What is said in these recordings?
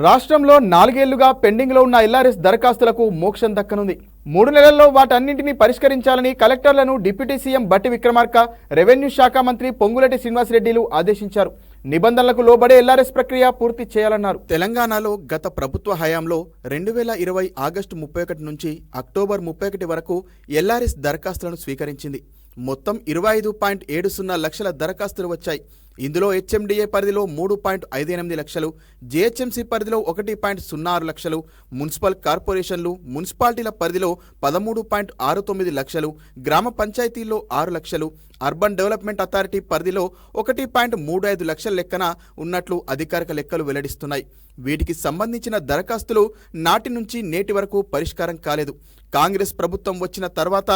రాష్ట్రంలో 4 ఏళ్లుగా పెండింగ్లో ఉన్న ఎల్ఆర్ఎస్ దరఖాస్తులకు మోక్షం దక్కనుంది. 3 నెలల్లో వాటన్నింటినీ పరిష్కరించాలని కలెక్టర్లను డిప్యూటీ సీఎం బట్టి విక్రమార్క, రెవెన్యూ శాఖ మంత్రి పొంగులేటి శ్రీనివాసరెడ్డిలు ఆదేశించారు. నిబంధనలకు లోబడే ఎల్ఆర్ఎస్ ప్రక్రియ పూర్తి చేయాలన్నారు. తెలంగాణలో గత ప్రభుత్వ హయాంలో 2020 ఆగస్టు 31 నుంచి అక్టోబర్ 31 వరకు ఎల్ఆర్ఎస్ దరఖాస్తులను స్వీకరించింది. మొత్తం 25.70 లక్షల దరఖాస్తులు వచ్చాయి. ఇందులో హెచ్ఎండిఏ పరిధిలో 3.58 లక్షలు, జీహెచ్ఎంసీ పరిధిలో 1.06 లక్షలు, మున్సిపల్ కార్పొరేషన్లు, మున్సిపాలిటీల పరిధిలో 13.69 లక్షలు, గ్రామ పంచాయతీల్లో 6 లక్షలు, అర్బన్ డెవలప్మెంట్ అథారిటీ పరిధిలో 1.35 లక్షల లెక్కన ఉన్నట్లు అధికారిక లెక్కలు వెల్లడిస్తున్నాయి. వీటికి సంబంధించిన దరఖాస్తులు నాటి నుంచి నేటి వరకు పరిష్కారం కాలేదు. కాంగ్రెస్ ప్రభుత్వం వచ్చిన తర్వాత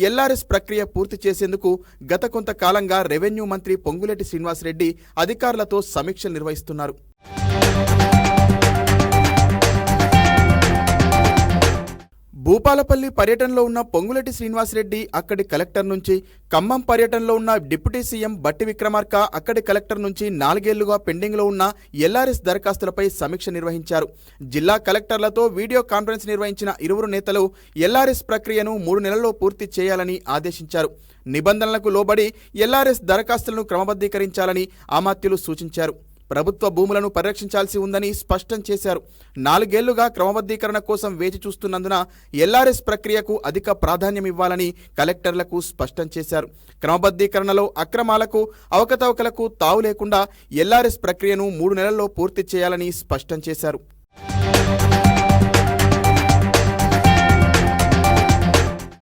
ఎల్ఆర్ఎస్ ప్రక్రియ పూర్తి చేసేందుకు గత కొంతకాలంగా రెవెన్యూ మంత్రి పొంగులేటి శ్రీనివాసరెడ్డి అధికారులతో సమీక్షలు నిర్వహిస్తున్నారు. భూపాలపల్లి పర్యటనలో ఉన్న పొంగులేటి శ్రీనివాసరెడ్డి అక్కడి కలెక్టర్ నుంచి, ఖమ్మం పర్యటనలో ఉన్న డిప్యూటీ సీఎం బట్టి విక్రమార్క అక్కడి కలెక్టర్ నుంచి 4 ఏళ్లుగా పెండింగ్లో ఉన్న ఎల్ఆర్ఎస్ దరఖాస్తులపై సమీక్ష నిర్వహించారు. జిల్లా కలెక్టర్లతో వీడియో కాన్ఫరెన్స్ నిర్వహించిన ఇరువురు నేతలు ఎల్ఆర్ఎస్ ప్రక్రియను 3 నెలల్లో పూర్తి చేయాలని ఆదేశించారు. నిబంధనలకు లోబడి ఎల్ఆర్ఎస్ దరఖాస్తులను క్రమబద్ధీకరించాలని అమాత్యులు సూచించారు. ప్రభుత్వ భూములను పరిరక్షించాల్సి ఉందని స్పష్టం చేశారు. 4 ఏళ్లుగా క్రమబద్ధీకరణ కోసం వేచి చూస్తున్నందున ఎల్ఆర్ఎస్ ప్రక్రియకు అధిక ప్రాధాన్యం ఇవ్వాలని కలెక్టర్లకు స్పష్టం చేశారు. క్రమబద్ధీకరణలో అక్రమాలకు, అవకతవకలకు తావు లేకుండా ఎల్ఆర్ఎస్ ప్రక్రియను 3 నెలల్లో పూర్తి చేయాలని స్పష్టం చేశారు.